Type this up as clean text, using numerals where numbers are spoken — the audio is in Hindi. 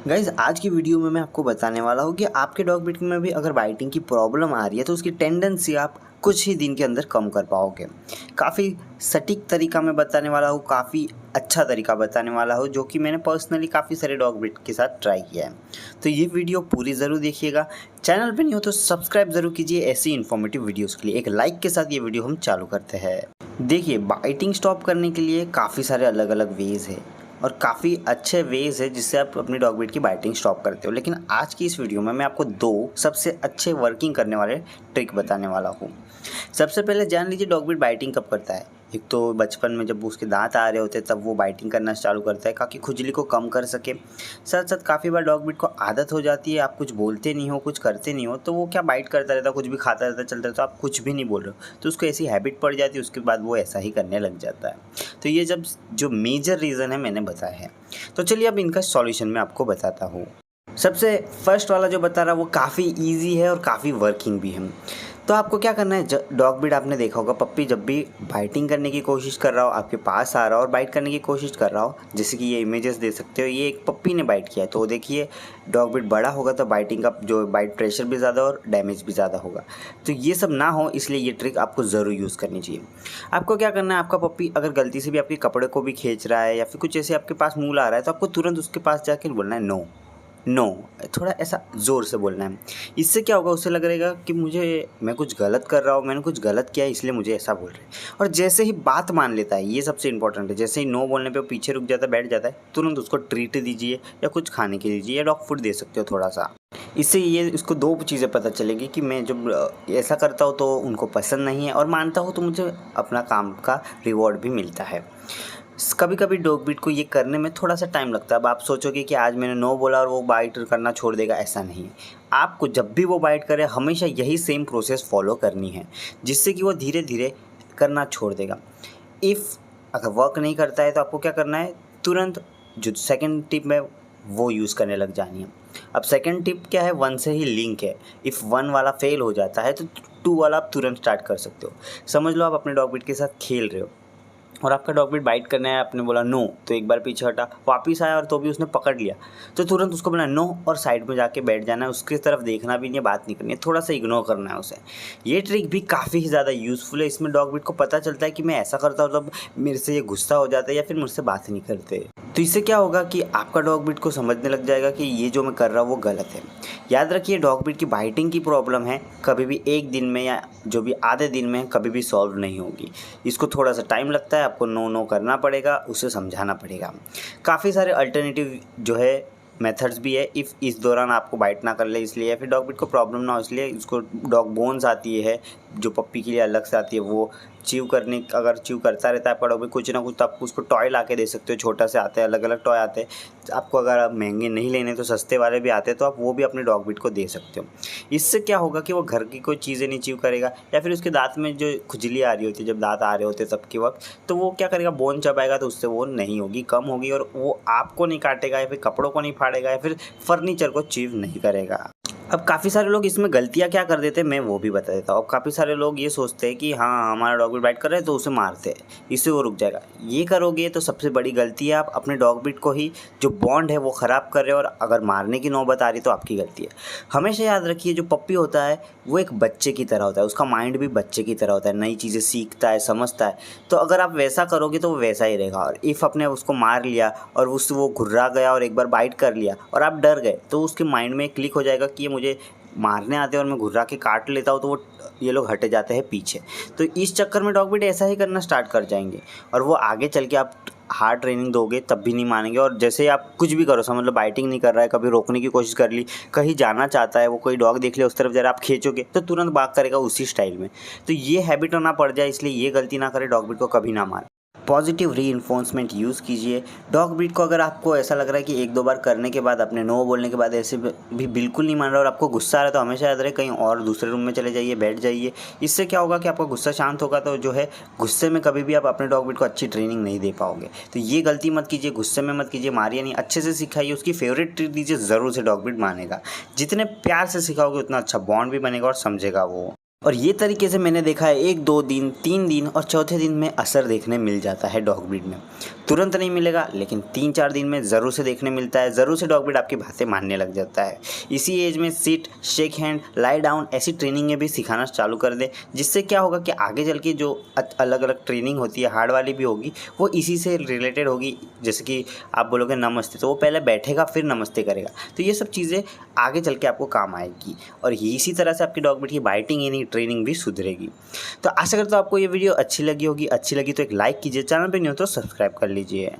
गाइज़ आज की वीडियो में मैं आपको बताने वाला हूँ कि आपके डॉग ब्रीड में भी अगर बाइटिंग की प्रॉब्लम आ रही है तो उसकी टेंडेंसी आप कुछ ही दिन के अंदर कम कर पाओगे। काफ़ी सटीक तरीका मैं बताने वाला हूँ, काफ़ी अच्छा तरीका बताने वाला हूँ जो कि मैंने पर्सनली काफ़ी सारे डॉग ब्रीड के साथ ट्राई किया है। तो ये वीडियो पूरी ज़रूर देखिएगा। चैनल पे नहीं हो तो सब्सक्राइब ज़रूर कीजिए ऐसी इन्फॉर्मेटिव वीडियोज़ के लिए। एक लाइक के साथ ये वीडियो हम चालू करते हैं। देखिए, बाइटिंग स्टॉप करने के लिए काफ़ी सारे अलग अलग वेज़ है और काफ़ी अच्छे वेज़ है जिससे आप अपनी डॉग ब्रीड की बाइटिंग स्टॉप करते हो। लेकिन आज की इस वीडियो में मैं आपको 2 सबसे अच्छे वर्किंग करने वाले ट्रिक बताने वाला हूँ। सबसे पहले जान लीजिए डॉग ब्रीड बाइटिंग कब करता है। एक तो बचपन में जब उसके दांत आ रहे होते हैं तब वो बाइटिंग करना चालू करता है ताकि खुजली को कम कर सके। साथ साथ काफ़ी बार डॉग ब्रीड को आदत हो जाती है, आप कुछ बोलते नहीं हो, कुछ करते नहीं हो तो वो क्या बाइट करता रहता है, कुछ भी खाता रहता है, चलता रहता है, आप कुछ भी नहीं बोल रहे हो तो उसको ऐसी हैबिट पड़ जाती है, उसके बाद वो ऐसा ही करने लग जाता है। तो ये जब जो मेजर रीज़न है मैंने बताया है। तो चलिए अब इनका सॉल्यूशन मैं आपको बताता हूँ। सबसे फर्स्ट वाला जो बता रहा वो काफ़ी ईजी है और काफ़ी वर्किंग भी है। तो आपको क्या करना है, डॉग ब्रीड आपने देखा होगा, पप्पी जब भी बाइटिंग करने की कोशिश कर रहा हो, आपके पास आ रहा हो और बाइट करने की कोशिश कर रहा हो, जैसे कि ये इमेजेस दे सकते हो, ये एक पप्पी ने बाइट किया है तो देखिए डॉग ब्रीड बड़ा होगा तो बाइटिंग का जो बाइट प्रेशर भी ज़्यादा और डैमेज भी ज़्यादा होगा। तो ये सब ना हो इसलिए ये ट्रिक आपको ज़रूर यूज़ करनी चाहिए। आपको क्या करना है, आपका पप्पी अगर गलती से भी आपके कपड़े को भी खींच रहा है या फिर कुछ ऐसे आपके पास मुँह ला रहा है तो आपको तुरंत उसके पास जाकर बोलना है नो नो, थोड़ा ऐसा ज़ोर से बोलना है। इससे क्या होगा, उसे लगेगा कि मैं कुछ गलत कर रहा हूँ, मैंने कुछ गलत किया है इसलिए मुझे ऐसा बोल रहे हैं। और जैसे ही बात मान लेता है, ये सबसे इंपॉर्टेंट है, जैसे ही नो बोलने पे वो पीछे रुक जाता है, बैठ जाता है, तुरंत उसको ट्रीट दीजिए या कुछ खाने के दीजिए या डॉग फूड दे सकते हो थोड़ा सा। इससे ये इसको 2 चीज़ें पता चलेगी कि मैं जब ऐसा करता हूँ तो उनको पसंद नहीं है और मानता हूँ तो मुझे अपना काम का रिवॉर्ड भी मिलता है। कभी कभी डॉग ब्रीड को ये करने में थोड़ा सा टाइम लगता है। अब आप सोचोगे कि आज मैंने नो बोला और वो बाइट करना छोड़ देगा, ऐसा नहीं है। आपको जब भी वो बाइट करे हमेशा यही सेम प्रोसेस फॉलो करनी है जिससे कि वो धीरे धीरे करना छोड़ देगा। इफ़ अगर वर्क नहीं करता है तो आपको क्या करना है, तुरंत जो सेकंड टिप है वो यूज़ करने लग जानी है। अब सेकंड टिप क्या है, 1 से ही लिंक है। इफ़ 1 वाला फेल हो जाता है तो 2 वाला आप तुरंत स्टार्ट कर सकते हो। समझ लो आप अपने डॉग ब्रीड के साथ खेल रहे हो और आपका डॉग ब्रीड बाइट करना है, आपने बोला नो तो एक बार पीछे हटा, वापस आया और तो भी उसने पकड़ लिया तो तुरंत उसको बोला नो और साइड में जाके बैठ जाना है, उसकी तरफ देखना भी नहीं है, बात नहीं करनी है, थोड़ा सा इग्नोर करना है उसे। ये ट्रिक भी काफ़ी ज़्यादा यूज़फुल है। इसमें डॉग ब्रीड को पता चलता है कि मैं ऐसा करता हूँ तब मेरे से ये गुस्सा हो जाता है या फिर मुझसे बात नहीं करते। तो इससे क्या होगा कि आपका डॉग ब्रीड को समझने लग जाएगा कि ये जो मैं कर रहा हूँ वो गलत है। याद रखिए डॉग ब्रीड की बाइटिंग की प्रॉब्लम है कभी भी एक दिन में या जो भी आधे दिन में कभी भी सॉल्व नहीं होगी। इसको थोड़ा सा टाइम लगता है, आपको नो नो करना पड़ेगा, उसे समझाना पड़ेगा। काफ़ी सारे अल्टरनेटिव जो है मेथड्स भी है। इफ़ इस दौरान आपको बाइट ना कर ले इसलिए या फिर डॉग ब्रीड को प्रॉब्लम ना हो इसलिए, इसको डॉग बोन्स आती है जो पप्पी के लिए अलग से आती है, वो च्यू करने, अगर च्यू करता रहता है आपका डॉग ब्रीड कुछ ना कुछ तो आप उसको टॉय ला के दे सकते हो। छोटा से आते हैं, अलग अलग टॉय आते हैं आपको, अगर आप महंगे नहीं लेने तो सस्ते वाले भी आते हैं तो आप वो भी अपने डॉग ब्रीड को दे सकते हो। इससे क्या होगा कि वो घर की कोई चीज़ें नहीं च्यू करेगा या फिर उसके दांत में जो खुजली आ रही होती है, जब दांत आ रहे होते हैं तब के वक्त, तो वो क्या करेगा, बोन चबाएगा तो उससे वो नहीं होगी, कम होगी और वो आपको नहीं काटेगा या फिर कपड़ों को नहीं फाड़ेगा या फिर फर्नीचर को च्यू नहीं करेगा। अब काफ़ी सारे लोग इसमें गलतियाँ क्या कर देते हैं मैं वो भी बता देता हूँ। अब काफ़ी सारे लोग ये सोचते हैं कि हाँ हमारा डॉग ब्रीड बाइट कर रहा है तो उसे मारते हैं, इससे वो रुक जाएगा। ये करोगे तो सबसे बड़ी गलती है, आप अपने डॉग ब्रीड को ही जो बॉन्ड है वो ख़राब कर रहे हो और अगर मारने की नौबत आ रही तो आपकी गलती है। हमेशा याद रखिए जो पप्पी होता है वो एक बच्चे की तरह होता है, उसका माइंड भी बच्चे की तरह होता है, नई चीज़ें सीखता है, समझता है। तो अगर आप वैसा करोगे तो वो वैसा ही रहेगा। और इफ़ आपने उसको मार लिया और उससे वो घुर्रा गया और एक बार बाइट कर लिया और आप डर गए तो उसके माइंड में क्लिक हो जाएगा कि ये मुझे मारने आते हैं और मैं घुर्रा के काट लेता हूँ तो वो ये लोग हटे जाते हैं पीछे। तो इस चक्कर में डॉग ब्रीड ऐसा ही करना स्टार्ट कर जाएंगे और वो आगे चल के आप हार्ड ट्रेनिंग दोगे तब भी नहीं मानेंगे। और जैसे आप कुछ भी करो, समझ लो बाइटिंग नहीं कर रहा है, कभी रोकने की कोशिश कर ली, कहीं जाना चाहता है, वो कोई डॉग देख ले उस तरफ जरा आप खींचोगे तो तुरंत भाग करेगा उसी स्टाइल में। तो ये हैबिट ना पड़ जाए इसलिए ये गलती ना करे, डॉग ब्रीड को कभी ना मारे। पॉजिटिव रीइंफोर्समेंट यूज़ कीजिए। डॉग ब्रीड को अगर आपको ऐसा लग रहा है कि 1-2 बार करने के बाद, अपने नो बोलने के बाद ऐसे भी बिल्कुल नहीं मान रहा और आपको गुस्सा आ रहा है तो हमेशा याद रहे कहीं और दूसरे रूम में चले जाइए, बैठ जाइए। इससे क्या होगा कि आपका गुस्सा शांत होगा तो जो है गुस्से में कभी भी आप अपने डॉग ब्रीड को अच्छी ट्रेनिंग नहीं दे पाओगे। तो ये गलती मत कीजिए, गुस्से में मत कीजिए, मारिए नहीं, अच्छे से सिखाइए, उसकी फेवरेट ट्रीट दीजिए, ज़रूर से डॉग ब्रीड मानेगा। जितने प्यार से सिखाओगे उतना अच्छा बॉन्ड भी बनेगा और समझेगा वो। और ये तरीके से मैंने देखा है 1-2 दिन, 3 दिन और चौथे दिन में असर देखने मिल जाता है डॉग ब्रीड में। तुरंत नहीं मिलेगा, लेकिन 3-4 दिन में ज़रूर से देखने मिलता है। ज़रूर से डॉग ब्रीड आपकी बातें मानने लग जाता है। इसी एज में sit, shake hand, lie down ऐसी ट्रेनिंगें भी सिखाना चालू कर दें, जिससे क्या होगा कि आगे चल के जो अलग अलग ट्रेनिंग होती है, हार्ड वाली भी होगी, वो इसी से रिलेटेड होगी। जैसे कि आप बोलोगे नमस्ते, तो वो पहले बैठेगा फिर नमस्ते करेगा। तो ये सब चीज़ें आगे चल के आपको काम आएगी और इसी तरह से आपकी डॉग ब्रीड की बाइटिंग यानी ट्रेनिंग भी सुधरेगी। तो आशा करता हूँ आपको ये वीडियो अच्छी लगी होगी। अच्छी लगी तो एक लाइक कीजिए, चैनल पे नहीं हो तो सब्सक्राइब कर लीजिए।